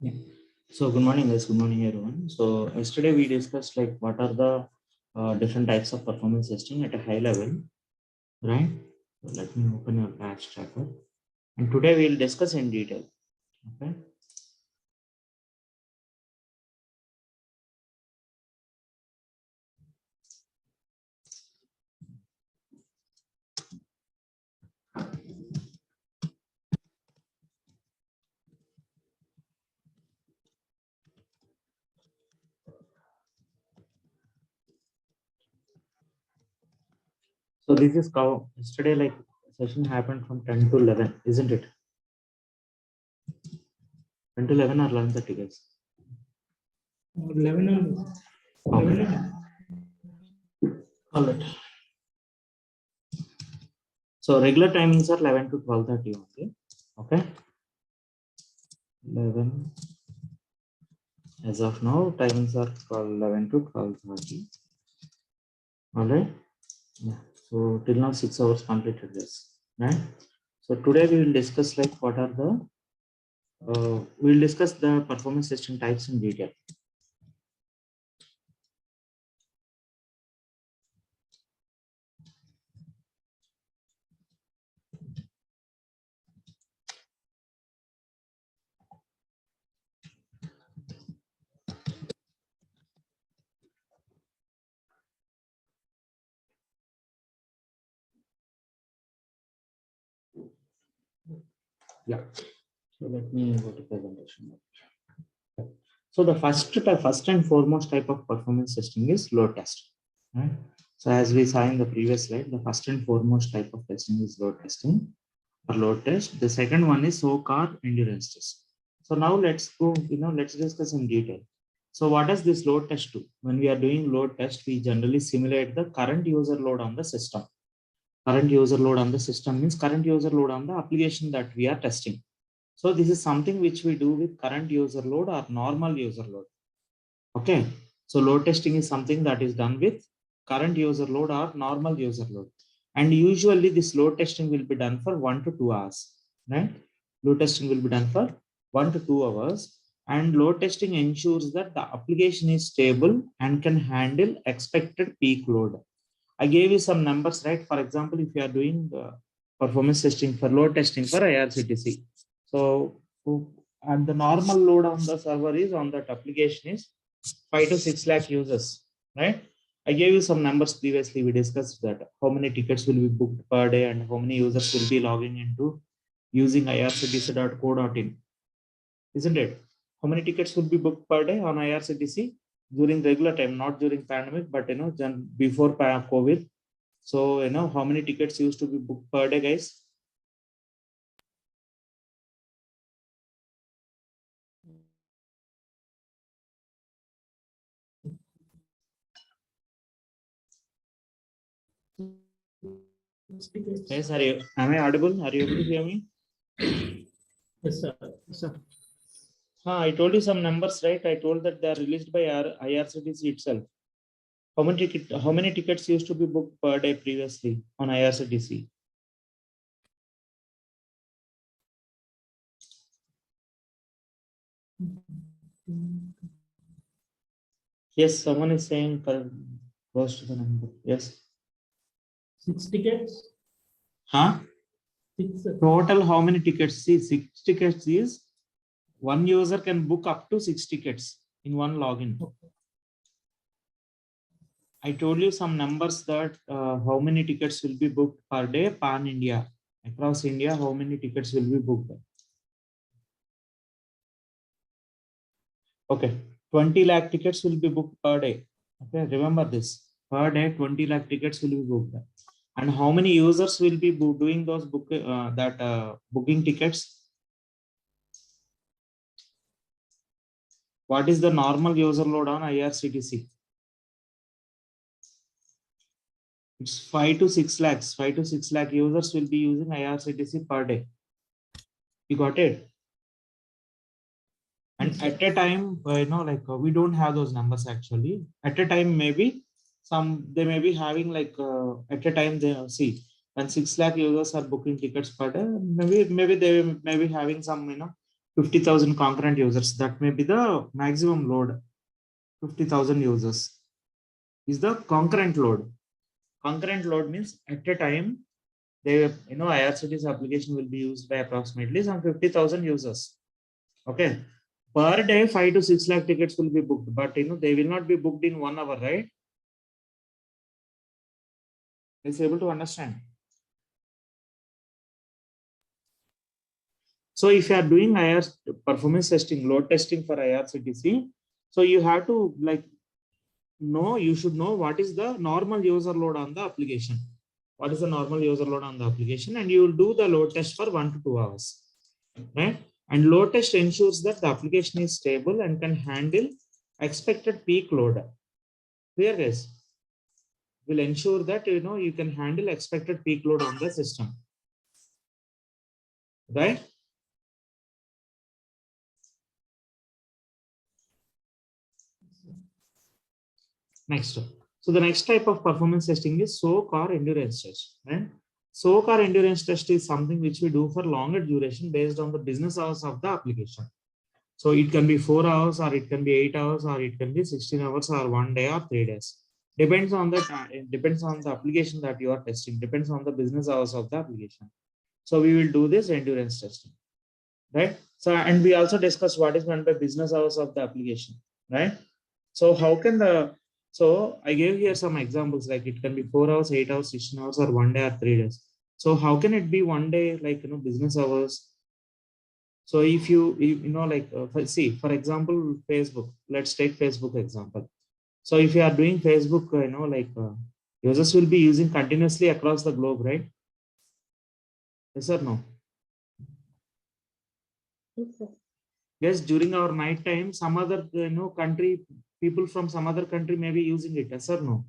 Yeah. So good morning, guys. Good morning, everyone. So yesterday we discussed like what are the different types of performance testing at a high level, right? So let me open your batch tracker, and today we'll discuss in detail. Okay. So this is how yesterday like session happened from 10 to 11, isn't it? 10 to 11 or 11:30, guys. 11 on Okay. 11 All right. So regular timings are 11 to 12:30 only. Okay. 11. As of now, timings are 11 to 12:30. All right. Yeah. So till now 6 hours completed this, right? So today we will discuss like what are the we'll discuss the performance testing types in detail. Yeah. So let me go to presentation. So the first and foremost type of performance testing is load test. Right? So as we saw in the previous slide, the first and foremost type of testing is load testing or load test. The second one is soak-or endurance test. So now let's go, let's discuss in detail. So what does this load test do? When we are doing load test, we generally simulate the current user load on the system. Current user load on the system means current user load on the application that we are testing. So this is something which we do with current user load or normal user load. Okay. So load testing is something that is done with current user load or normal user load. And usually this load testing will be done for 1 to 2 hours, right? Load testing will be done for 1 to 2 hours. And load testing ensures that the application is stable and can handle expected peak load. I gave you some numbers, right? For example, if you are doing performance testing for load testing for IRCTC. So and the normal load on the server is on that application is 5 to 6 lakh users, right? I gave you some numbers previously. We discussed that how many tickets will be booked per day and how many users will be logging into using irctc.co.in, isn't it? How many tickets will be booked per day on IRCTC during regular time, not during pandemic, but before COVID. So how many tickets used to be booked per day, guys? Yes, am I audible? Are you able to hear me? Yes, sir. Yes, sir. I told you some numbers, right? I told that they are released by IRCTC itself. How many tickets used to be booked per day previously on IRCTC? Yes, someone is saying close to the number. Yes. 6 tickets. Huh? 6. Total how many tickets? See, 6 tickets is one user can book up to 6 tickets in one login. I told you some numbers that how many tickets will be booked per day pan India. Across India, how many tickets will be booked? Okay, 20 lakh tickets will be booked per day. Okay, remember this. Per day, 20 lakh tickets will be booked. And how many users will be doing those booking tickets? What is the normal user load on IRCTC? It's 5 to 6 lakhs. 5 to 6 lakh users will be using IRCTC per day. You got it? And at a time, we don't have those numbers actually. At a time, maybe they may be having at a time they see when 6 lakh users are booking tickets per day, maybe they may be having some 50,000 concurrent users. That may be the maximum load. 50,000 users is the concurrent load. Concurrent load means at a time, they, IRCTC application will be used by approximately some 50,000 users. Okay. Per day, 5 to 6 lakh tickets will be booked, but they will not be booked in 1 hour, right? Is able to understand? So if you are doing IR performance testing, load testing for IRCTC, so you have to you should know what is the normal user load on the application. What is the normal user load on the application, and you will do the load test for 1 to 2 hours, right? And load test ensures that the application is stable and can handle expected peak load. Clear, guys? Will ensure that you can handle expected peak load on the system, right? Next. So the next type of performance testing is soak or endurance test, right? Soak or endurance test is something which we do for longer duration based on the business hours of the application. So it can be 4 hours, or it can be 8 hours, or it can be 16 hours, or 1 day, or 3 days. Depends on the time, it depends on the application that you are testing, depends on the business hours of the application. So we will do this endurance testing, right? So, and we also discuss what is meant by business hours of the application, right? So how can so I gave here some examples, like it can be 4 hours, 8 hours, 16 hours, or 1 day, or 3 days. So how can it be 1 day, business hours? So if see, for example, Facebook, let's take Facebook example. So if you are doing Facebook, users will be using continuously across the globe, right? Yes or no? Yes, sir. Yes, during our night time, some other country, people from some other country may be using it. Yes or no?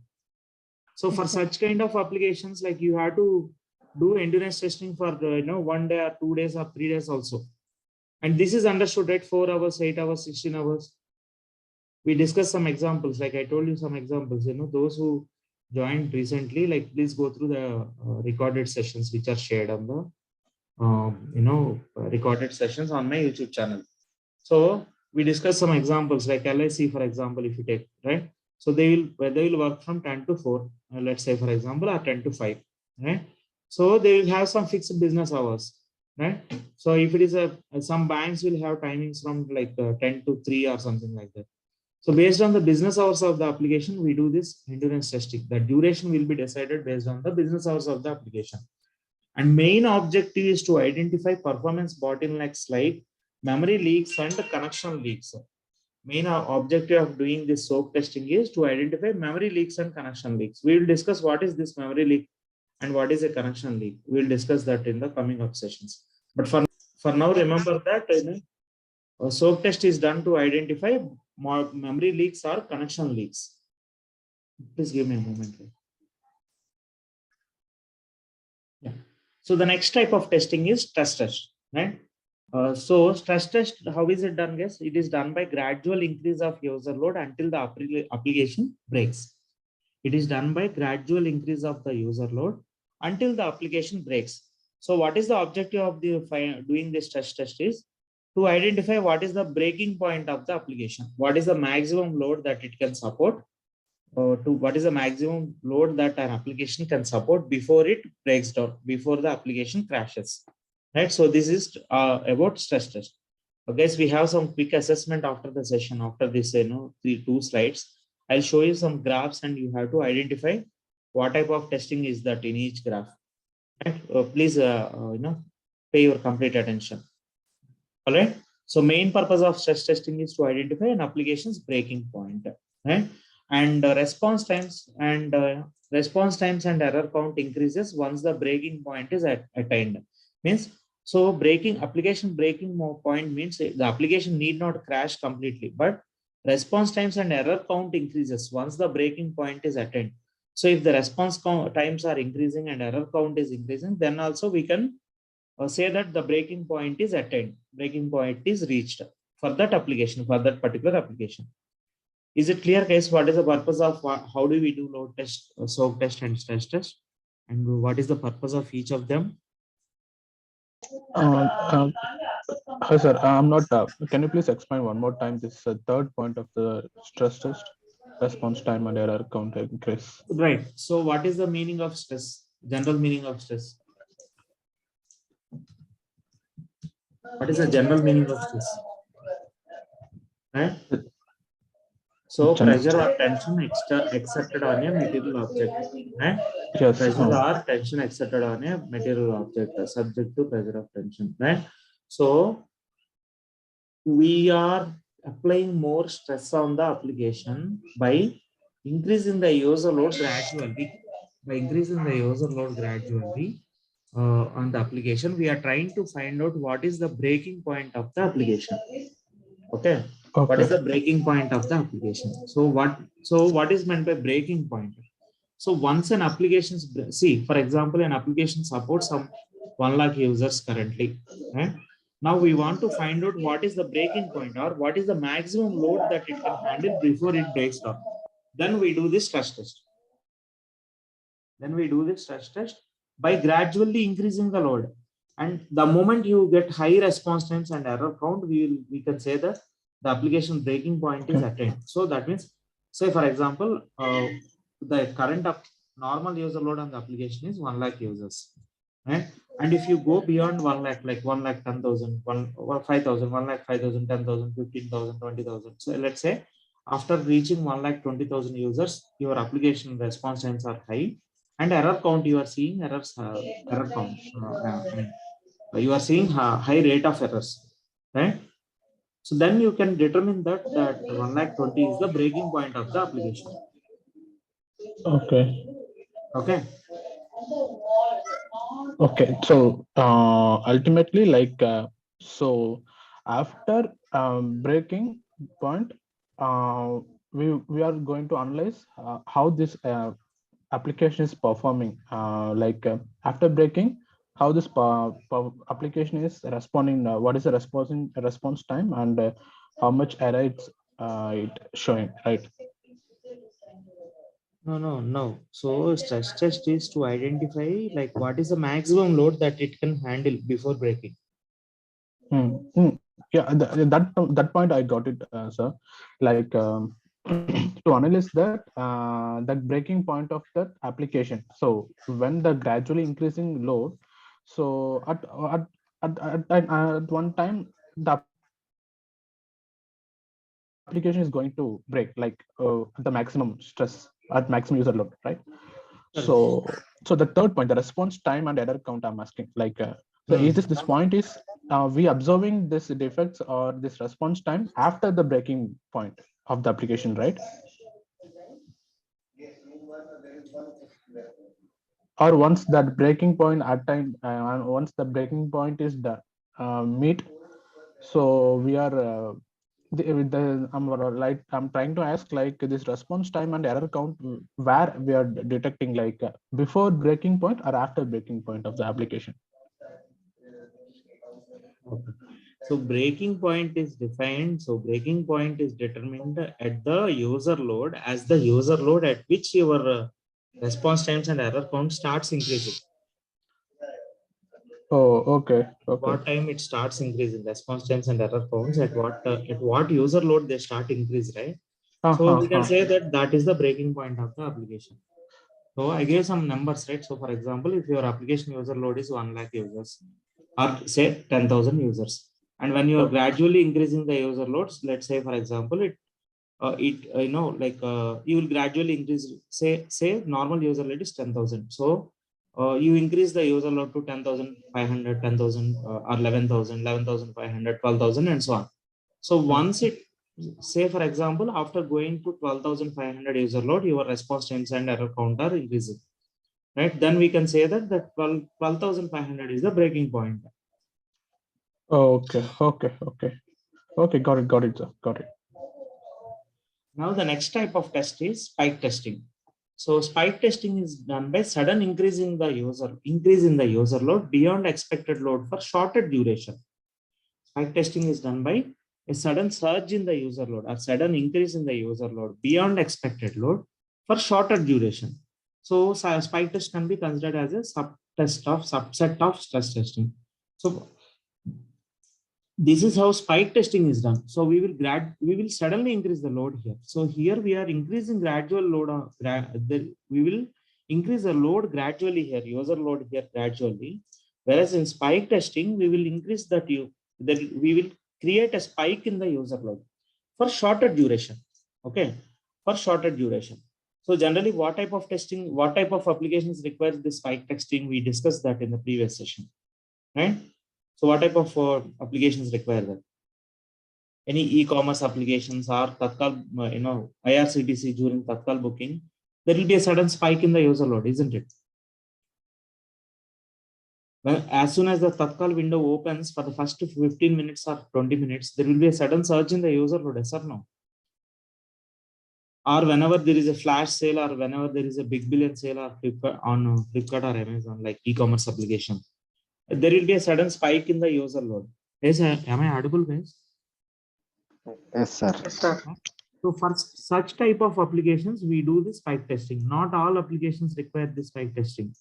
So for such kind of applications, like you have to do endurance testing for 1 day, or 2 days, or 3 days also. And this is understood, right? 4 hours, 8 hours, 16 hours. We discussed some examples, like I told you some examples. Those who joined recently, like please go through the recorded sessions which are shared on the recorded sessions on my YouTube channel. So we discussed some examples, like LIC, for example, if you take, right? So they will work from 10 to 4, let's say, for example, or 10 to 5, right? So they will have some fixed business hours, right? So if it is some banks will have timings from 10 to 3 or something like that. So based on the business hours of the application, we do this endurance testing. The duration will be decided based on the business hours of the application. And main objective is to identify performance bottlenecks like memory leaks and connection leaks. Main objective of doing this soak testing is to identify memory leaks and connection leaks. We will discuss what is this memory leak and what is a connection leak. We will discuss that in the coming up sessions. But for now, remember that a soak test is done to identify more memory leaks or connection leaks. Please give me a moment. Yeah. So the next type of testing is stress test, right? So stress test, how is it done, guys? It is done by gradual increase of user load until the application breaks. It is done by gradual increase of the user load until the application breaks. So what is the objective of doing this stress test is to identify what is the breaking point of the application. What is the maximum load that it can support, to what is the maximum load that an application can support before it breaks down, before the application crashes, right? So this is about stress test. Okay, so we have some quick assessment after the session. After this, the 2 slides, I'll show you some graphs, and you have to identify what type of testing is that in each graph. Right? Please, pay your complete attention. All right. So main purpose of stress testing is to identify an application's breaking point, right? And response times and error count increases once the breaking point is attained. Means, so application breaking point means the application need not crash completely, but response times and error count increases once the breaking point is attained. So if the response times are increasing and error count is increasing, then also we can say that the breaking point is attained, breaking point is reached for that application, for that particular application. Is it clear, guys? What is the purpose of how do we do load test, soak test, and stress test, and what is the purpose of each of them? Uh, uh, Hi, sir. I'm not. Can you please explain one more time this third point of the stress test? Response time and error count increase. Right. So what is the meaning of stress? General meaning of stress. What is the general meaning of stress? Right? So Gen- pressure or tension exerted on a material object. Right? yes. Pressure or tension exerted on a material object subject to pressure of tension. Right? So we are applying more stress on the application by increasing the user load gradually. By increasing the user load gradually on the application, we are trying to find out what is the breaking point of the application. Okay, what Okay. is the breaking point of the application? So what is meant by breaking point? So once an application, see, for example, an application supports some 1 lakh users currently, right? Now we want to find out what is the breaking point or what is the maximum load that it can handle before it breaks down. Then we do this stress test. Then we do this stress test by gradually increasing the load. And the moment you get high response times and error count, we can say that the application breaking point is Okay. attained. So that means, say for example, the current normal user load on the application is 1 lakh users, right? And if you go beyond 1 lakh, like 1 lakh 10,000, 5,000, 1 lakh 5,000, 10,000, 15,000, 20,000. So let's say after reaching 1 lakh 20,000 users, your application response times are high and error count you are seeing error count. You are seeing high rate of errors, right? So then you can determine that 1 lakh 20 is the breaking point of the application. Okay. Okay. Okay. So ultimately, like so, after breaking point, uh, we are going to analyze how this application is performing. After breaking, how this application is responding. What is the response time and how much error it showing, right? No. So stress test is to identify like what is the maximum load that it can handle before breaking. Yeah, that point I got it, sir. Like to analyze that breaking point of that application. So when the gradually increasing load, so at one time the application is going to break, like at the maximum stress, at maximum user load, right? So so the third point, the response time and error count, I'm asking, so is this Hmm. point is we observing this defects or this response time after the breaking point of the application, right? Or once that breaking point at time, and once the breaking point is done, meet, so we are I'm trying to ask like this response time and error count, where we are detecting, like before breaking point or after breaking point of the application. Okay. So breaking point is defined. So breaking point is determined at the user load as the user load at which your response times and error count starts increasing. Oh, okay, At okay. what time it starts increasing response times and error counts, at what user load they start increase, right? So we can Uh-huh. say that is the breaking point of the application. So I gave some numbers, right? So for example, if your application user load is 1 lakh users or say 10,000 users, and when you are gradually increasing the user loads, let's say for example, you will gradually increase, say normal user load is 10,000. So you increase the user load to 10,500, 10,000 or 11,000, 11,500, 12,000, and so on. So once it, say for example, after going to 12,500 user load, your response times and error count are increasing, right? Then we can say that 12,500 is the breaking point. Okay, okay, okay, okay. Got it, sir. Got it. Now the next type of test is spike testing. So spike testing is done by sudden increase in the user load beyond expected load for shorter duration. Spike testing is done by a sudden surge in the user load or sudden increase in the user load beyond expected load for shorter duration. So spike test can be considered as a subset of stress testing. So this is how spike testing is done. So we will suddenly increase the load here. So here we are increasing gradual load on we will increase the load gradually here, user load here gradually. Whereas in spike testing, we will increase that we will create a spike in the user load for shorter duration. Okay, for shorter duration. So generally, what type of testing, what type of applications requires this spike testing? We discussed that in the previous session, right? So what type of applications require that? Any e-commerce applications or Tatkal, IRCTC during Tatkal booking, there will be a sudden spike in the user load, isn't it? Well, as soon as the Tatkal window opens for the first 15 minutes or 20 minutes, there will be a sudden surge in the user load, yes or no? Or whenever there is a flash sale or whenever there is a big billion sale or Flipkart or Amazon, like e-commerce application, there will be a sudden spike in the user load. Yes, am I audible, guys? Yes, sir. Yes, sir. So for such type of applications, we do the spike testing. Not all applications require this spike testing,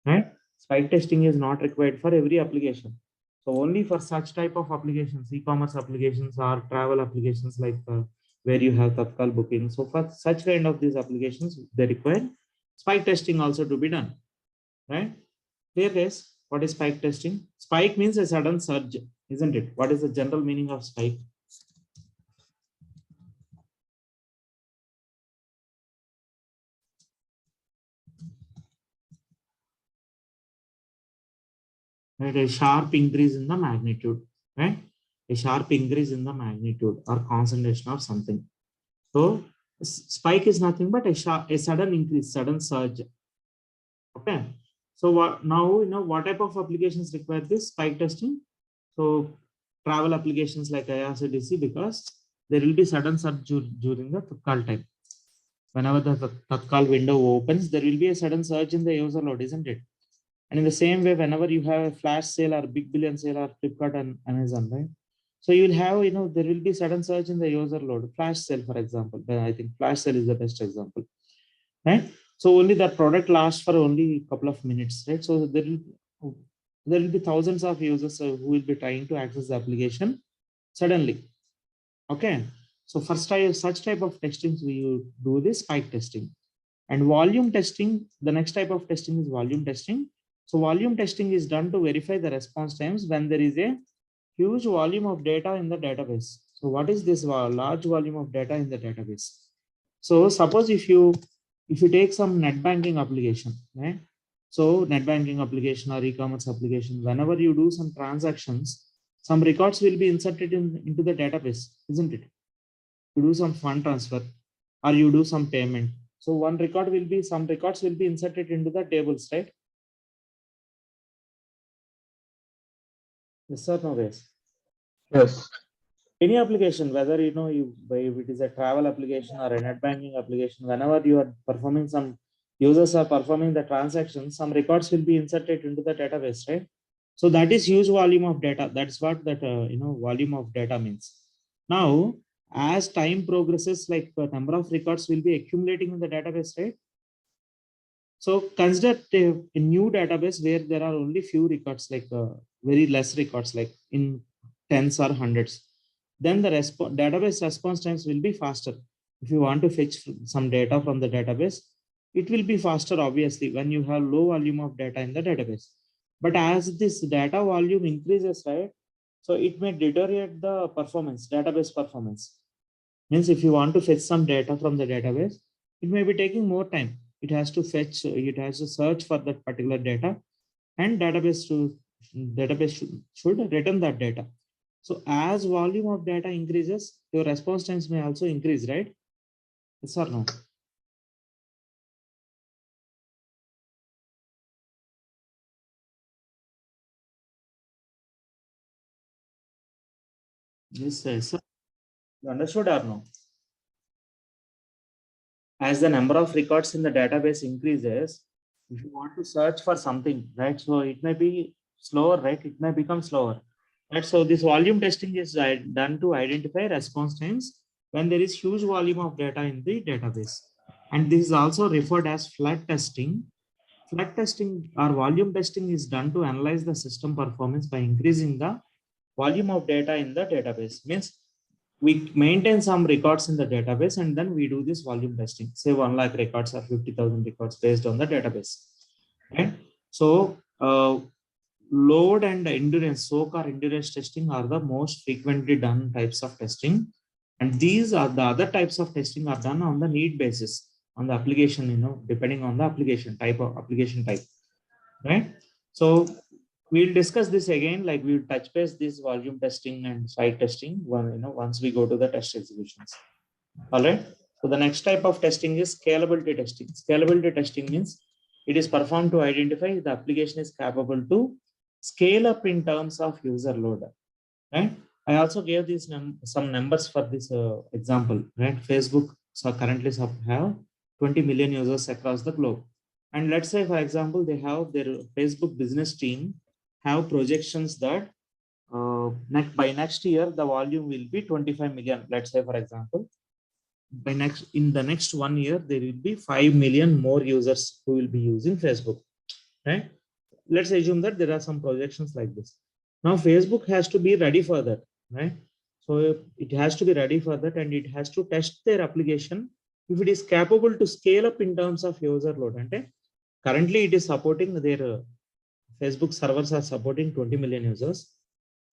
right? Spike testing is not required for every application. So only for such type of applications, e-commerce applications or travel applications, like where you have Tatkal booking. So for such kind of these applications, they require spike testing also to be done, right? Clear, guys? What is spike testing? Spike means a sudden surge, isn't it? What is the general meaning of spike? Right, a sharp increase in the magnitude, right? A sharp increase in the magnitude or concentration of something. So spike is nothing but a sudden increase, sudden surge. Okay. So what now, what type of applications require this spike testing? So travel applications like IRCTC, because there will be sudden surge during the Tatkal time. Whenever the Tatkal window opens, there will be a sudden surge in the user load, isn't it? And in the same way, whenever you have a flash sale or big billion sale or Flipkart and Amazon, right? So you'll have, there will be sudden surge in the user load. Flash sale, for example, I think flash sale is the best example, right? So only that product lasts for only a couple of minutes, right? So there will be thousands of users who will be trying to access the application suddenly. Okay. So first such type of testing, we do this spike testing. And volume testing, the next type of testing is volume testing. So volume testing is done to verify the response times when there is a huge volume of data in the database. So what is this large volume of data in the database? So suppose if you take some net banking application, right? So net banking application or e-commerce application, whenever you do some transactions, some records will be inserted into the database, isn't it? You do some fund transfer or you do some payment. So some records will be inserted into the tables, right? Yes or no, guys? Yes. Any application, whether if it is a travel application or a net banking application, whenever you are performing some users are performing the transactions, some records will be inserted into the database, right? So that is huge volume of data. That's what that volume of data means. Now, as time progresses, like the number of records will be accumulating in the database, right? So consider a new database where there are only few records, like very less records, like in tens or hundreds. Then the database response times will be faster. If you want to fetch some data from the database, it will be faster, obviously, when you have low volume of data in the database. But as this data volume increases, right? So it may deteriorate the performance, database performance. Means if you want to fetch some data from the database, it may be taking more time. It has to search for that particular data, and database should return that data. So as volume of data increases, your response times may also increase, right? Yes or no? Yes, sir. You understood or no? As the number of records in the database increases, if you want to search for something, right? So it may be slower, right? It may become slower, right? So this volume testing is done to identify response times when there is huge volume of data in the database. And this is also referred as flood testing. Flood testing or volume testing is done to analyze the system performance by increasing the volume of data in the database. Means we maintain some records in the database and then we do this volume testing. Say 1 lakh records or 50,000 records based on the database. Right? So load and endurance, soak or endurance testing are the most frequently done types of testing. And these are the other types of testing are done on the need basis on the application, depending on the application type of application type. Right? So we'll discuss this again, like we'll touch base this volume testing and site testing once we go to the test executions. All right. So the next type of testing is scalability testing. Scalability testing means it is performed to identify if the application is capable to scale up in terms of user load. Right. I also gave these some numbers for this example. Right. Facebook currently have 20 million users across the globe. And let's say, for example, they have their Facebook business team have projections that by next year, the volume will be 25 million. Let's say, for example, in the next 1 year, there will be 5 million more users who will be using Facebook. Right? Let's assume that there are some projections like this. Now, Facebook has to be ready for that. Right? So it has to be ready for that, and it has to test their application if it is capable to scale up in terms of user load. And currently, it is supporting their Facebook servers are supporting 20 million users.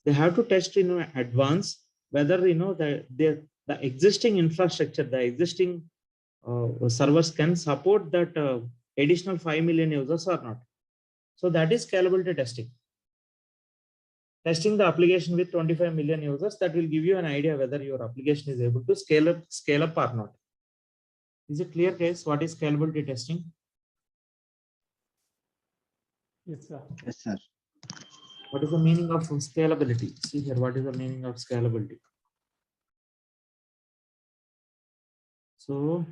They have to test in advance whether the existing infrastructure, the existing servers can support that additional 5 million users or not. So that is scalability testing. Testing the application with 25 million users, that will give you an idea whether your application is able to scale up or not. Is it clear, guys? What is scalability testing? Yes, sir. Yes, sir. What is the meaning of scalability? See here, what is the meaning of scalability? So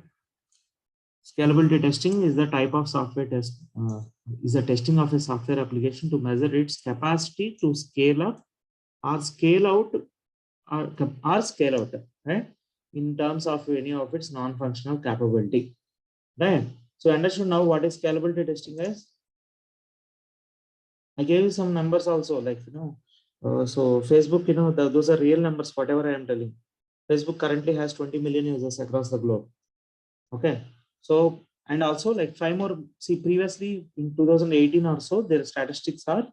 scalability testing is the type of software test, is the testing of a software application to measure its capacity to scale up or scale out or scale out, right? In terms of any of its non-functional capability, right? So understood now what is scalability testing, guys? I gave you some numbers also, like, so Facebook, those are real numbers, whatever I am telling. Facebook currently has 20 million users across the globe. Okay. So, and also like 5 more, see previously in 2018 or so, their statistics are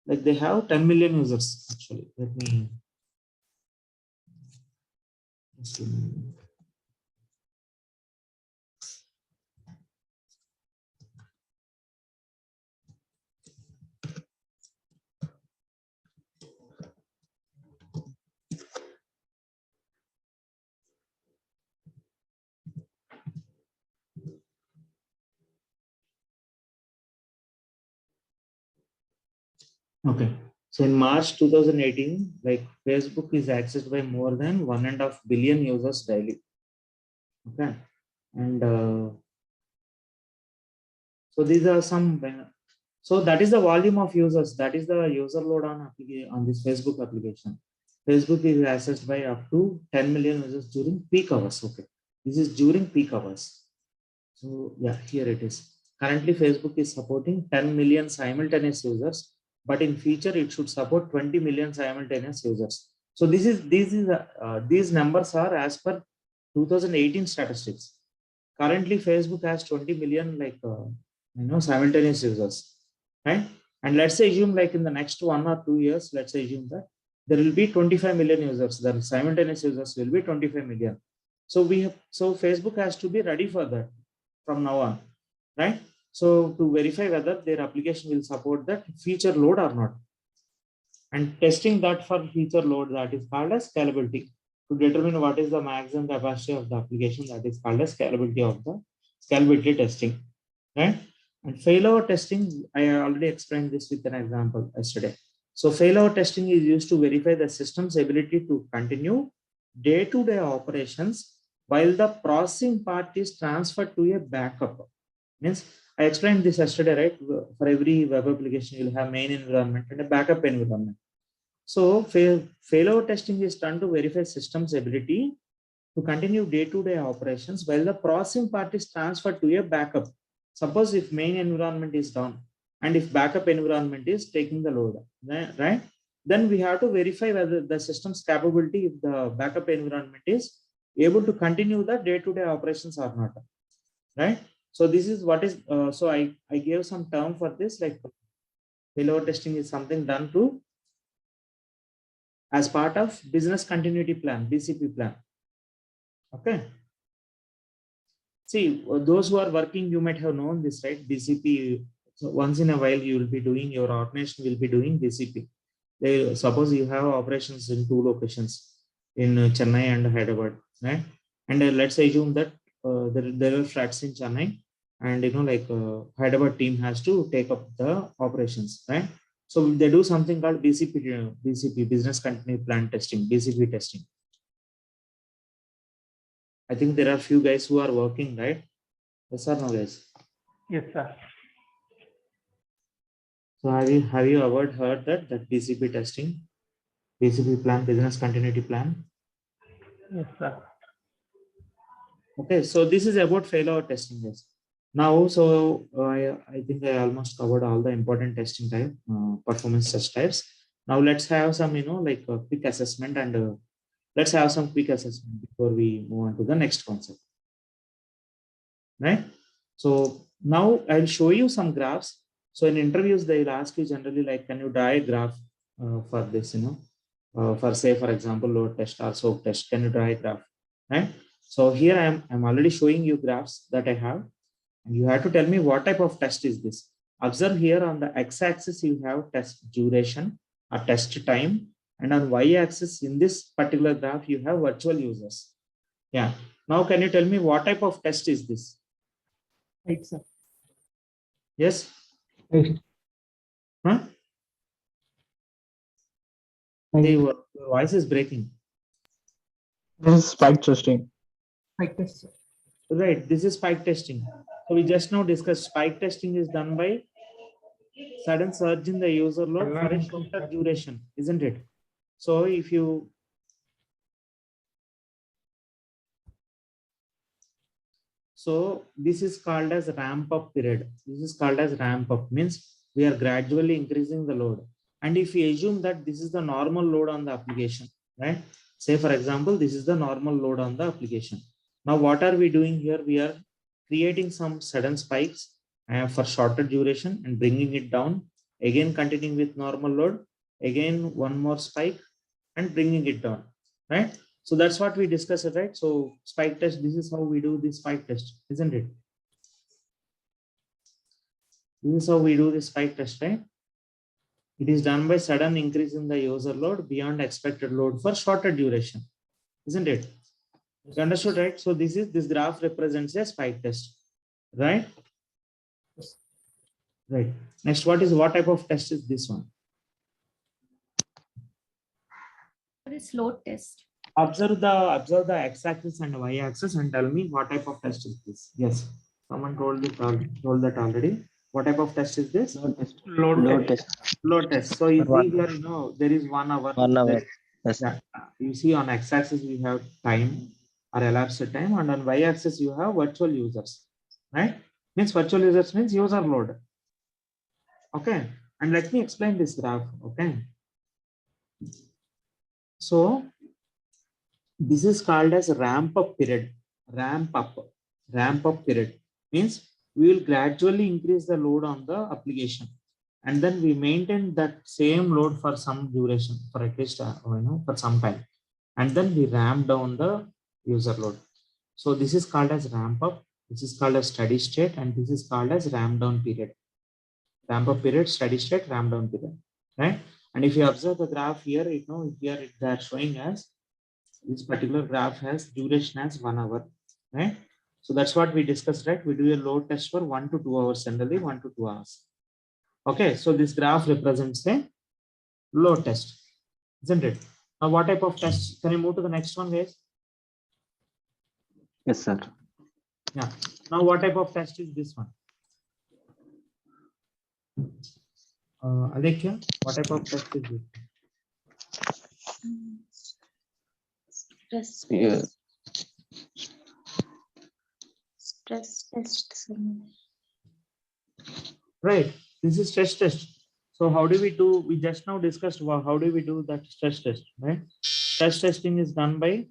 like they have 10 million users actually. Let me see. Okay. So in March 2018, like Facebook is accessed by more than 1.5 billion users daily. Okay. And so these are some, so that is the volume of users. That is the user load on this Facebook application. Facebook is accessed by up to 10 million users during peak hours. Okay. This is during peak hours. So yeah, here it is. Currently, Facebook is supporting 10 million simultaneous users, but in future it should support 20 million simultaneous users. So these numbers are as per 2018 statistics. Currently, Facebook has 20 million simultaneous users, right? And let's say assume like in the next 1 or 2 years, let's say assume that there will be 25 million users. The simultaneous users will be 25 million. So Facebook has to be ready for that from now on, right? So to verify whether their application will support that feature load or not, and testing that for feature load, that is called as scalability. To determine what is the maximum capacity of the application, that is called as scalability testing, right? And failover testing, I already explained this with an example yesterday. So failover testing is used to verify the system's ability to continue day-to-day operations while the processing part is transferred to a backup. Means I explained this yesterday, right? For every web application, you'll have main environment and a backup environment. So failover testing is done to verify system's ability to continue day-to-day operations while the processing part is transferred to a backup. Suppose if main environment is down and if backup environment is taking the load, right? then we have to verify whether the system's capability, if the backup environment is able to continue the day-to-day operations or not, right? So this is what is, so I gave some term for this, like failover testing is something done to as part of business continuity plan, BCP plan. Okay. See, those who are working, you might have known this, right? BCP. So once in a while, you will be doing, your organization will be doing BCP. They suppose you have operations in 2 locations in Chennai and Hyderabad, right? And let's assume that there are flats in Chennai, and like Hyderabad team has to take up the operations, right? So they do something called BCP, business continuity plan testing, BCP testing. I think there are few guys who are working, right? Yes or no, guys? Yes, sir. So have you ever heard that BCP testing, BCP plan, business continuity plan? Yes, sir. Okay, so this is about failover testing, guys. Now, so I think I almost covered all the important testing type, performance test types. Now let's have some, like a quick assessment, and let's have some quick assessment before we move on to the next concept. Right? So now I'll show you some graphs. So in interviews, they'll ask you generally like, can you draw a graph for this, for say, for example, load test or soak test, can you draw a graph, right? So here I'm already showing you graphs that I have. And you have to tell me what type of test is this. Observe here on the x-axis, you have test duration or test time. And on y-axis in this particular graph, you have virtual users. Yeah. Now, can you tell me what type of test is this? Right, sir. Yes? Right. Huh? Hey, your voice is breaking. This is spike testing. Right, yes, sir. Right. This is spike testing. So we just now discussed spike testing is done by sudden surge in the user load for a shorter duration, isn't it? So if you this is called as ramp up period. This is called as ramp up, means we are gradually increasing the load. And if we assume that this is the normal load on the application, right? Say for example, this is the normal load on the application. Now what are we doing here? We are creating some sudden spikes for shorter duration and bringing it down. Again continuing with normal load. Again one more spike and bringing it down, right? So that's what we discussed, right? So spike test, this is how we do this spike test, isn't it? This is how we do this spike test, right? It is done by sudden increase in the user load beyond expected load for shorter duration, isn't it? You understood, right? So this graph represents a spike test, right? Yes. Right. Next, what type of test is this one? What is load test? Observe the x-axis and y-axis and tell me what type of test is this. Yes, someone told that already. What type of test is this? Load test. Load Load test. test. Load test. So you see One. here, there is 1 hour. 1 hour. Yes. Yeah. You see on x-axis we have time or elapsed time, and on y-axis you have virtual users, right? Means virtual users means user load. Okay. And let me explain this graph. Okay. So this is called as ramp up period. Ramp up period means we will gradually increase the load on the application, and then we maintain that same load for some duration, for at least for some time, and then we ramp down the user load. So this is called as ramp up. This is called as steady state, and this is called as ramp down period. Ramp up period, steady state, ramp down period, right? And if you observe the graph here, here they are showing as this particular graph has duration as 1 hour, right? So that's what we discussed, right? We do a load test for 1 to 2 hours, generally 1 to 2 hours. Okay, so this graph represents a load test, isn't it? Now, what type of test? Can you move to the next one, guys? Yes, sir. Yeah. Now, what type of test is this one? Alekia, what type of test is this? Stress. Yeah. Stress test. Right. This is stress test. So how do we do? We just now discussed how do we do that stress test, right? Stress testing is done by,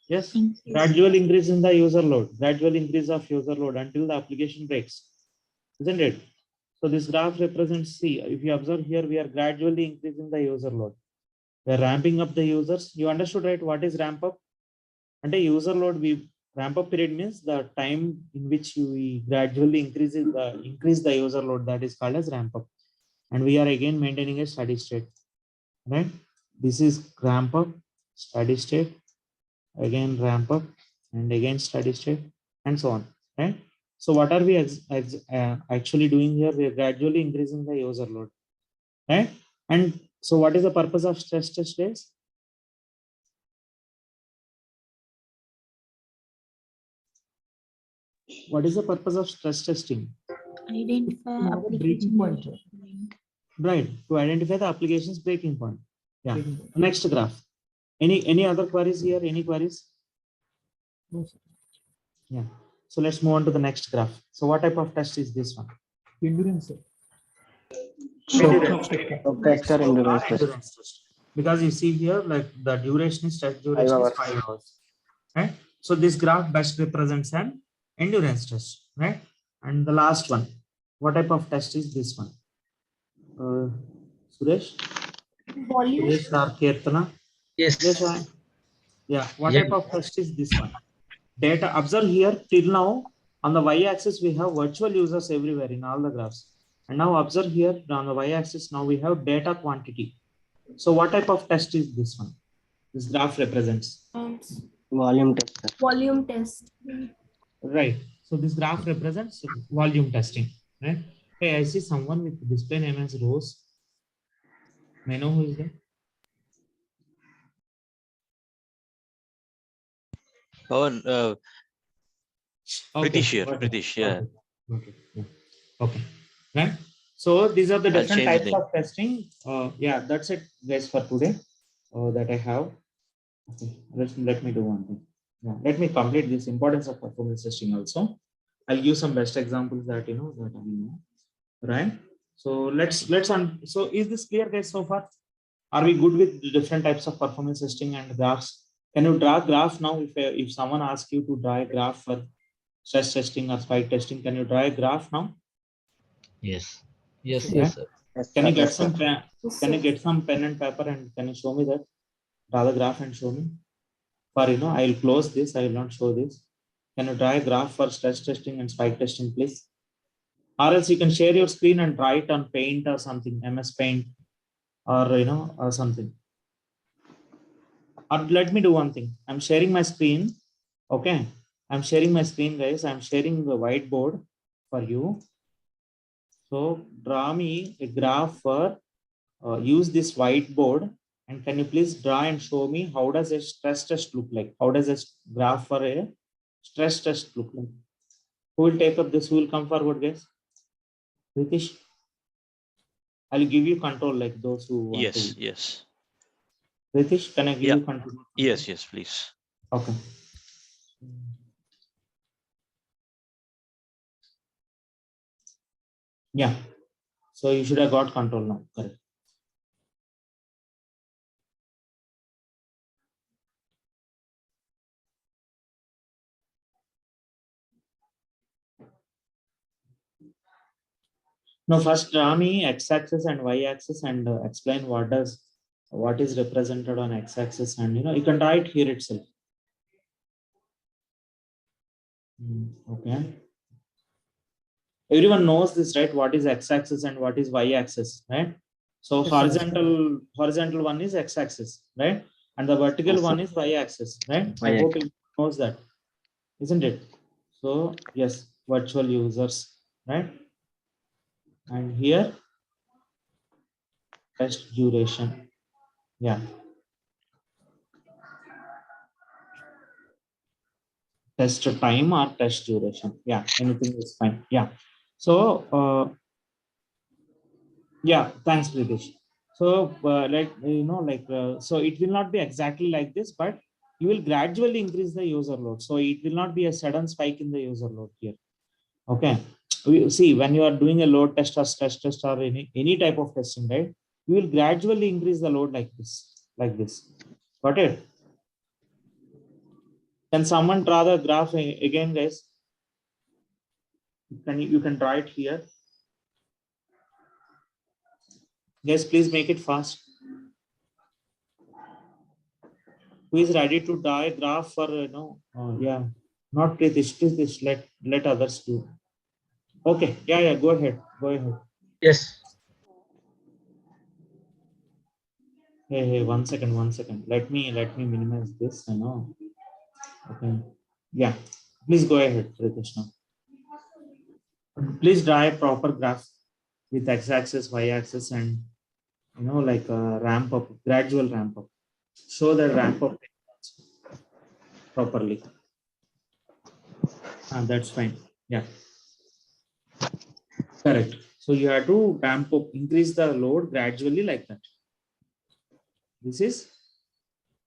yes, gradual increase in the user load, gradual increase of user load until the application breaks, isn't it? So this graph represents, see, if you observe here, we are gradually increasing the user load. We are ramping up the users. You understood, right? What is ramp up? And a user load, we ramp up period means the time in which we gradually increase the user load, that is called as ramp up. And we are again maintaining a steady state, right? This is ramp up, steady state, again ramp up, and again steady state, and so on, right? So what are we actually doing here? We are gradually increasing the user load, right? And so what is the purpose of stress test days? What is the purpose of stress testing? Identify Know the breaking point, sir. Right, to identify the application's breaking point. Yeah. Breaking point. Next graph. Any other queries here? Any queries? No, sir. Yeah. So let's move on to the next graph. So what type of test is this one? Endurance, sir. So, Endurance. Tester endurance test. Endurance test. Because you see here, like the duration is test duration is 5 hours. Right. So this graph best represents an endurance test, right? And the last one, what type of test is this one? Suresh? Volume. Suresh or Kirtana? Yes. Suresh, yeah. What Yeah. type of test is this one? Data. Observe here till now on the y-axis we have virtual users everywhere in all the graphs. And now observe here on the y-axis now we have data quantity. So what type of test is this one? This graph represents. Volume test, sir. Volume test. Right. So this graph represents volume testing. Right. Hey, I see someone with display name as Rose. May I know who is that? Oh, Okay. British here. Okay. British, yeah. Okay. Yeah. Okay. Right. So these are the I'll different change the types name. of testing. Yeah, that's it, guys, for today. That I have. Okay. Let me do one thing. Yeah. Let me complete this importance of performance testing also. I'll give some best examples that that I know. Right. So so is this clear, guys, so far? Are we good with the different types of performance testing and graphs? Can you draw a graph now? If someone asks you to draw a graph for stress testing or spike testing, can you draw a graph now? Yes. Yes, Yeah. yes, sir. Yes, Can sir. you get Yes, sir. some can you get some pen and paper and can you show me that? Draw the graph and show me. For I will close this. I will not show this. Can you draw a graph for stress testing and spike testing, please? Or else you can share your screen and try it on Paint or something, MS Paint, or or something. Or let me do one thing. I'm sharing my screen. Okay. I'm sharing my screen, guys. I'm sharing the whiteboard for you. So draw me a graph for use this whiteboard, and can you please draw and show me how does a stress test look like? How does a graph for a stress test look like? Who will take up this? Who will come forward, guys? Ritish, I'll give you control like those who want Yes, to. yes. Ritish, can I give Yeah. you control? Yes, yes, please. Okay. Yeah. So you should have got control now. Correct. Now first draw me x-axis and y-axis and explain what is represented on x-axis, and you can draw it here itself. Okay. Everyone knows this, right? What is x-axis and what is y-axis, right? So Yes, sir. horizontal one is x-axis, right? And the vertical Yes, sir. one is y-axis, right? I hope you knows that, isn't it? So yes, virtual users, right? And here test duration. Yeah. Test time or test duration. Yeah, anything is fine. Yeah. So yeah, thanks, Pritesh. So so it will not be exactly like this, but you will gradually increase the user load. So it will not be a sudden spike in the user load here. Okay. See, when you are doing a load test or stress test or any type of testing, right? You will gradually increase the load like this. Got it? Can someone draw the graph again, guys? You can draw it here. Guys, please make it fast. Who is ready to draw a graph for yeah, not Pritish, let others do. Okay, yeah, go ahead. Yes. Hey, one second. Let me minimize this. Okay. Yeah, please go ahead, Krishna. Please draw a proper graph with x-axis, y-axis, and like a ramp up, gradual ramp up. Show the ramp up properly. That's fine. Yeah, correct. So you have to ramp up, increase the load gradually like that. This is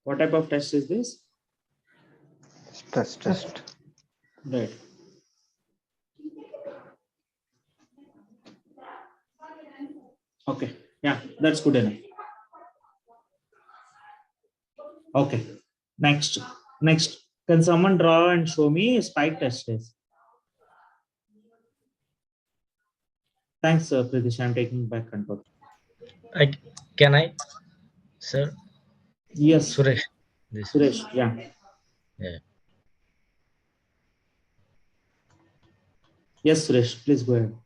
what type of test is this? Stress test. Right. Okay. Yeah, that's good enough. Okay. Next. Can someone draw and show me a spike test is? Thanks, Pritish. I'm taking back control. Can I, sir? Yes. Suresh. Suresh, yeah. Yeah. Yes, Suresh, please go ahead.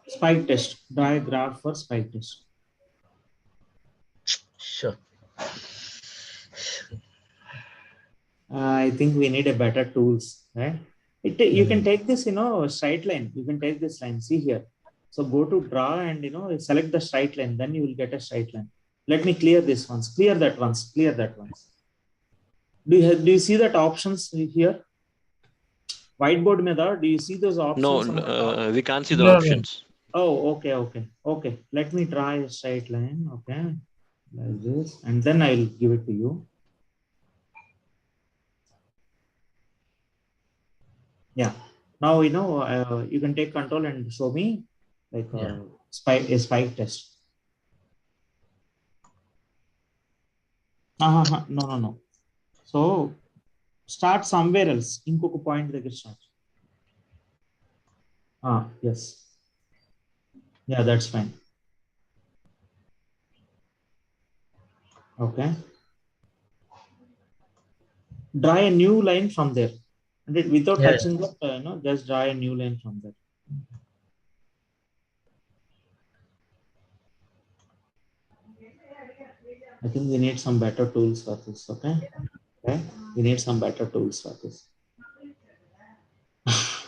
Spike test. Draw a graph for spike test. Sure. I think we need a better tools, right? You can take this, straight line. You can take this line. See here. So go to draw and select the straight line. Then you will get a straight line. Let me clear this once. Clear that once. Do you see that options here? Whiteboard method. Do you see those options? No, we can't see the No. options. Oh, okay. Let me draw a straight line. Okay, like this, and then I will give it to you. Yeah. Now you can take control and show me like a spike test. No. So start somewhere else. Inkoka point దగ్గర start. Yes. Yeah, that's fine. Okay. Draw a new line from there. And without touching that, just draw a new line from there. I think we need some better tools for this. Okay. We need some better tools for this.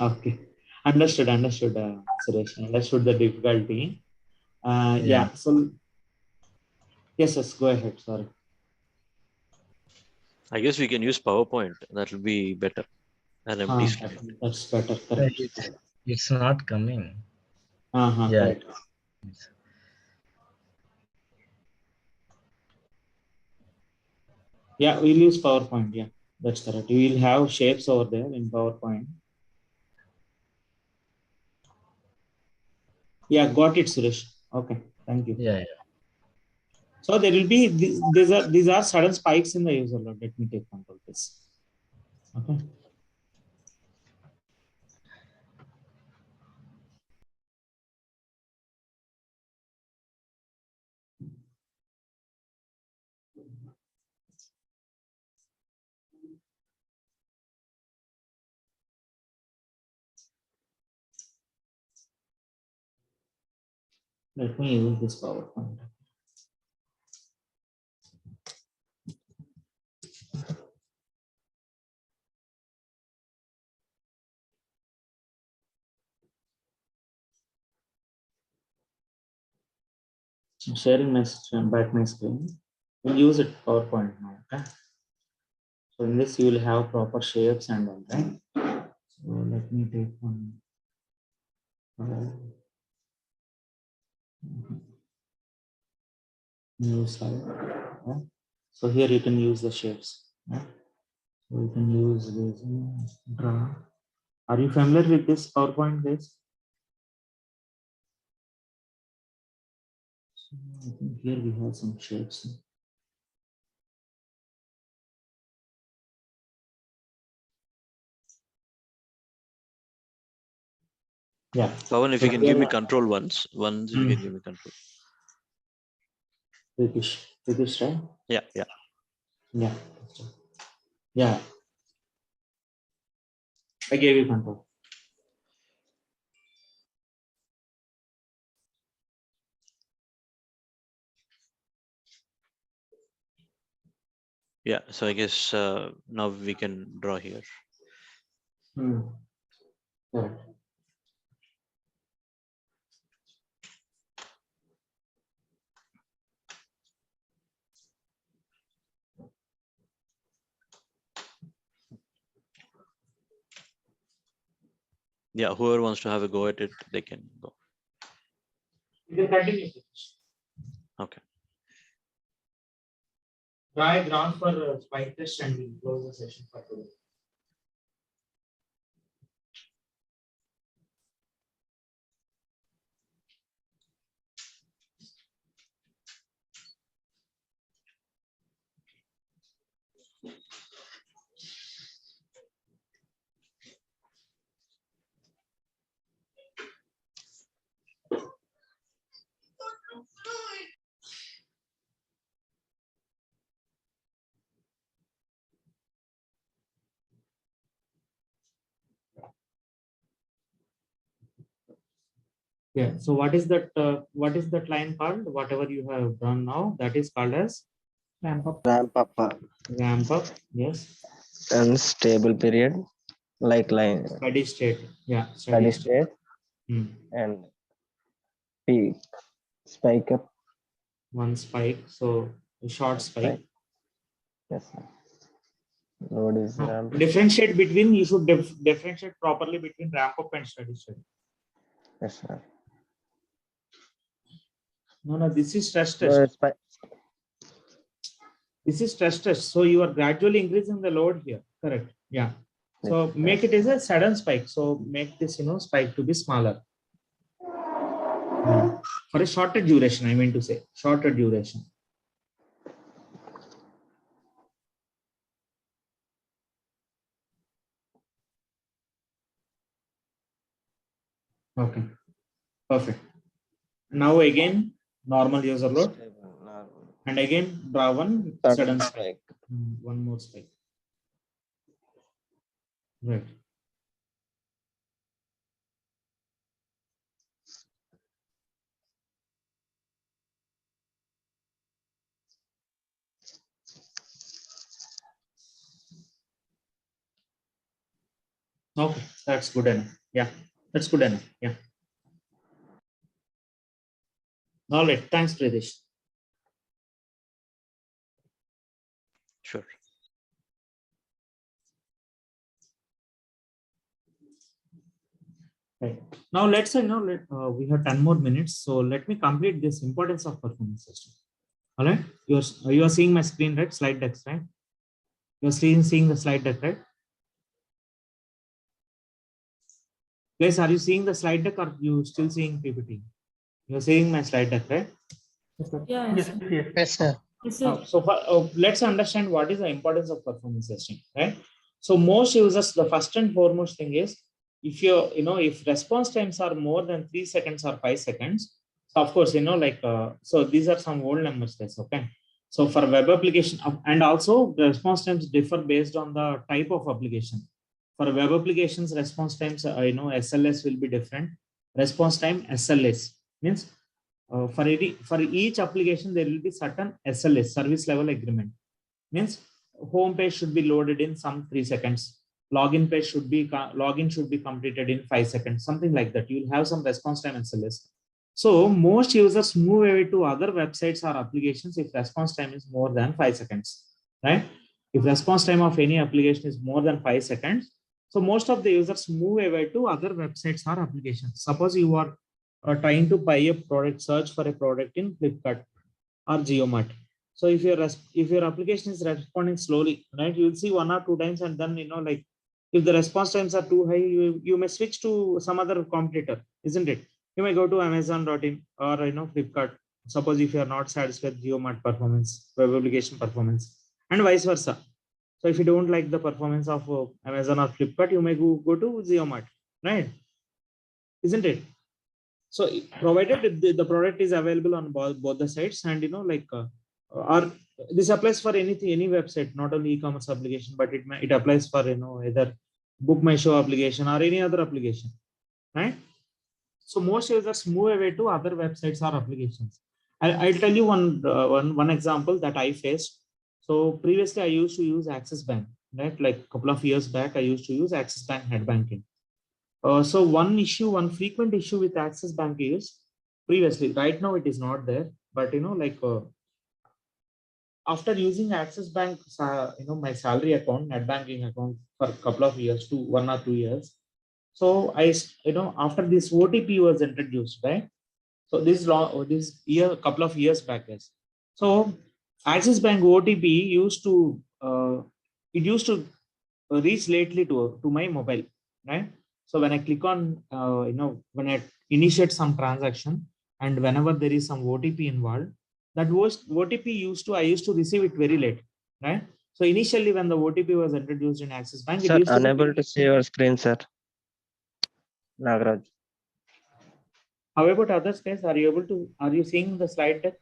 Okay. Understood, Suresh. Understood the difficulty. Yeah. So yes, go ahead. Sorry. I guess we can use PowerPoint. That will be better. An empty screen. That's better. Correct. It's not coming. Correct. Yeah, we'll use PowerPoint. Yeah, that's correct. We will have shapes over there in PowerPoint. Yeah, got it, Suresh. Okay, thank you. Yeah. So there will be these are sudden spikes in the user load. Let me take control of this. Okay. Let me use this PowerPoint. I'm sharing my back my screen. We'll use it PowerPoint now. Okay. So in this you will have proper shapes and all that. So let me take one. New slide. Okay. So here you can use the shapes. Okay. We can use this draw. Are you familiar with this PowerPoint, guys? So I think here we have some shapes. Yeah. Pawan, if you can give me control once if you can give me control. Pritish, right? Yeah. Yeah. Yeah. I gave you control. Yeah. So I guess now we can draw here. Correct. Yeah. Whoever wants to have a go at it, they can go. You can continue. Okay. Try ground for spike test and we'll close the session for today. Yeah. So what is that? What is that line called? Whatever you have done now, that is called as Ramp up. Ramp up ramp up. Yes. and stable period, like line Steady state. Yeah. steady state Hmm. and peak, spike up. One spike. So a short spike. Yes, sir. Load is Now, ramp. differentiate between. You should differentiate properly between ramp up and steady state. Yes, sir. No. This is stress No, test. spike. This is stress test. So you are gradually increasing the load here. Correct. Yeah. So make it as a sudden spike. So make this, spike to be smaller. For a shorter duration, I mean to say shorter duration. Okay. Perfect. Now again, normal user load. And again, draw one sudden spike. One more spike. Right. Okay, that's good enough. Yeah, that's good enough. Yeah. All right. Thanks, Pritesh. Sure. Right. Now let's say we have 10 more minutes. So let me complete this importance of performance system. All right. You are seeing my screen, right? Slide decks, right? You're seeing the slide deck, right? Guys, are you seeing the slide deck or you still seeing PPT? You're seeing my slide deck, right? Yeah. Yes, yes. Yes, sir. Yes, sir. So let's understand what is the importance of performance testing, right? So most users, the first and foremost thing is if response times are more than 3 seconds or 5 seconds, so of course, so these are some old numbers, guys, okay? So for web application, and also the response times differ based on the type of application. For web applications, response times, SLS will be different. Response time SLS means for each application, there will be certain SLS, service level agreement. Means home page should be loaded in some 3 seconds. Login should be completed in 5 seconds, something like that. You'll have some response time SLS. So most users move away to other websites or applications if response time is more than 5 seconds, right? If response time of any application is more than 5 seconds, so most of the users move away to other websites or applications. Suppose you are trying to buy a product, search for a product in Flipkart or JioMart. So if your application is responding slowly, right, you will see 1 or 2 times, and then like if the response times are too high, you may switch to some other competitor, isn't it? You may go to Amazon.in or Flipkart. Suppose if you are not satisfied with GeoMart performance, web application performance, and vice versa. So if you don't like the performance of Amazon or Flipkart, you may go to GeoMart, right? Isn't it? So provided the product is available on both the sites, and or this applies for any website, not only e-commerce application, but it applies for either book my show application or any other application, right? So most users move away to other websites or applications. I'll tell you one example that I faced. So previously I used to use Axis Bank, right? Like a couple of years back, I used to use Axis Bank net banking. So one frequent issue with Axis Bank is previously, right now it is not there, but after using Axis Bank, my salary account, net banking account for a couple of years, 1 or 2 years. So after this OTP was introduced, right? So this year, a couple of years back, yes. So Axis Bank OTP used to reach lately to my mobile, right? So when I click on, when I initiate some transaction, and whenever there is some OTP involved, that was OTP I used to receive it very late, right? So initially when the OTP was introduced in Axis Bank, Sir, it used to be unable to see your screen, sir. Nagaraj. How about others, guys? Are you seeing the slide deck?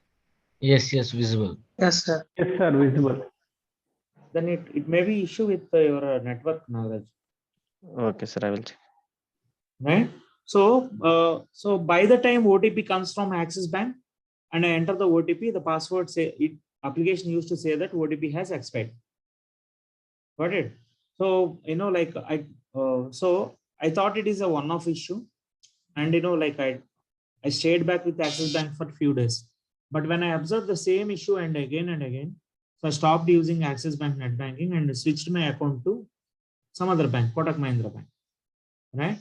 Yes, visible. Yes, sir. Yes, sir, visible. Then it may be issue with your network, Nagaraj, Okay, sir, I will check. right? So by the time OTP comes from Axis Bank and I enter the OTP, the password application used to say that OTP has expired. Got it? So so I thought it is a one-off issue, and I stayed back with Axis Bank for a few days. But when I observed the same issue and again, so I stopped using Axis Bank net banking and switched my account to some other bank, Kotak Mahindra Bank, right?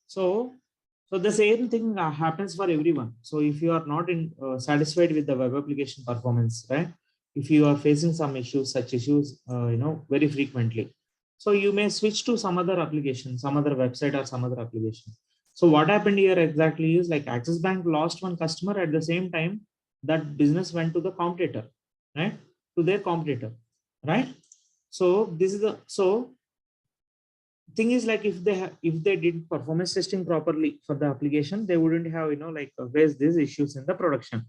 So the same thing happens for everyone. So if you are not satisfied with the web application performance, right? If you are facing some issues, such issues, very frequently, so you may switch to some other application, some other website or some other application. So what happened here exactly is like Axis Bank lost one customer, at the same time that business went to the competitor, right? To their competitor, right? So this is thing is like if they did performance testing properly for the application, they wouldn't have faced these issues in the production,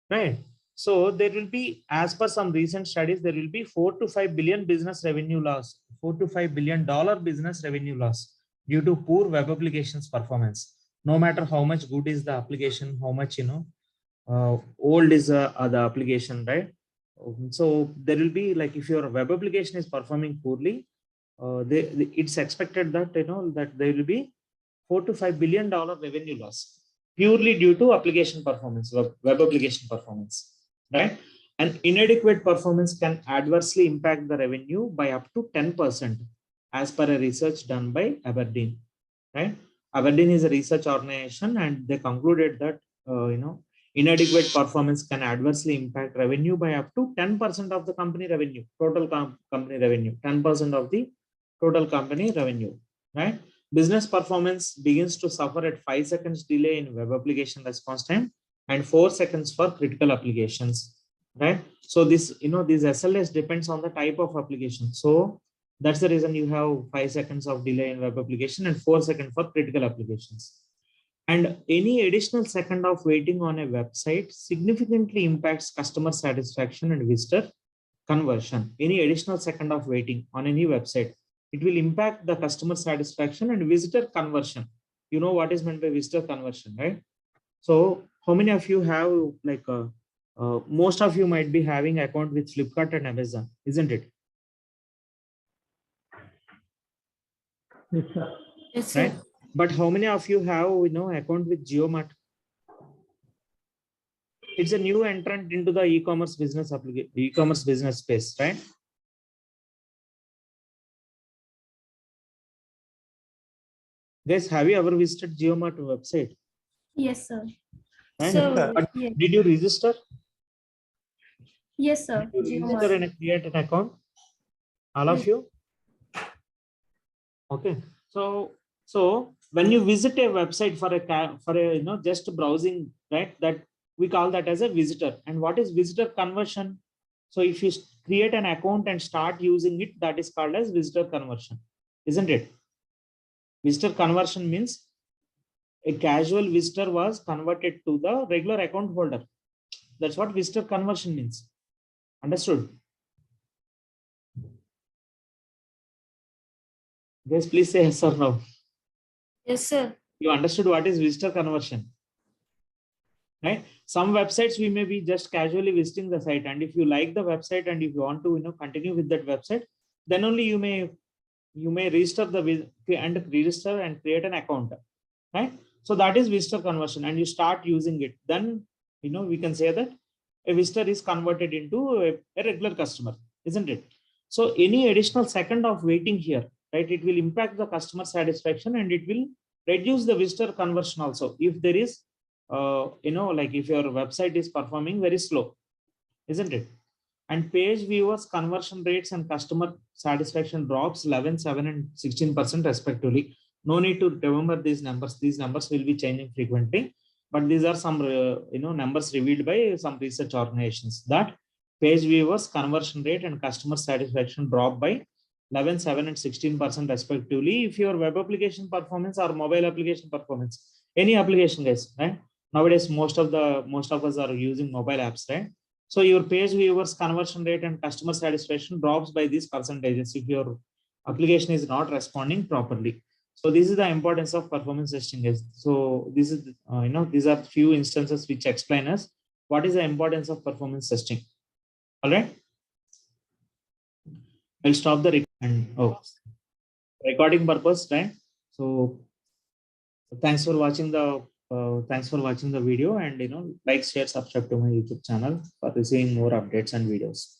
right? So there will be, as per some recent studies, there will be 4 to 5 billion business revenue loss, $4 to $5 billion business revenue loss due to poor web applications performance. No matter how much good is the application, how much old is the application, right? So there will be, like, if your web application is performing poorly, it's expected that that there will be $4 to $5 billion revenue loss purely due to application performance, web application performance, right? And inadequate performance can adversely impact the revenue by up to 10%, as per a research done by Aberdeen, right? Aberdeen is a research organization, and they concluded that inadequate performance can adversely impact revenue by up to 10% of the company revenue, total company revenue, 10% of the total company revenue, right? Business performance begins to suffer at 5 seconds delay in web application response time and 4 seconds for critical applications, right? So this SLS depends on the type of application. So that's the reason you have 5 seconds of delay in web application and 4 seconds for critical applications. And any additional second of waiting on a website significantly impacts customer satisfaction and visitor conversion. Any additional second of waiting on any website, it will impact the customer satisfaction and visitor conversion. You know what is meant by visitor conversion, right? So how many of you have most of you might be having account with Flipkart and Amazon, isn't it? Yes, sir. Yes, sir. Right? But how many of you have account with GeoMart? It's a new entrant into the e-commerce business space, right? Guys, have you ever visited GeoMart website? Yes, sir. Right? So, But yeah. did you register? Yes, sir. Did you Geomart. register and create an account? All of Yes. you? Okay. So when you visit a website for a just browsing, right? That we call that as a visitor. And what is visitor conversion? So if you create an account and start using it, that is called as visitor conversion, isn't it? Visitor conversion means a casual visitor was converted to the regular account holder. That's what visitor conversion means. Understood? Guys, please say yes or no. Yes, sir. You understood what is visitor conversion, right? Some websites we may be just casually visiting the site, and if you like the website and if you want to continue with that website, then only you may register register and create an account, right? So that is visitor conversion, and you start using it. Then we can say that a visitor is converted into a regular customer, isn't it? So any additional second of waiting here, right, it will impact the customer satisfaction and it will reduce the visitor conversion also. If there is, like if your website is performing very slow, isn't it? And page viewers conversion rates and customer satisfaction drops 11, 7, and 16% respectively. No need to remember these numbers. These numbers will be changing frequently, but these are some numbers revealed by some research organizations that page viewers conversion rate and customer satisfaction drop by 11, 7, and 16% respectively. If your web application performance or mobile application performance, any application, guys, right? Nowadays, most of us are using mobile apps, right? So your page viewers conversion rate and customer satisfaction drops by these percentages if your application is not responding properly. So this is the importance of performance testing. So this is these are few instances which explain us what is the importance of performance testing. All right, I'll stop the recording purpose, right? So thanks for watching the video, and like, share, subscribe to my YouTube channel for receiving more updates and videos.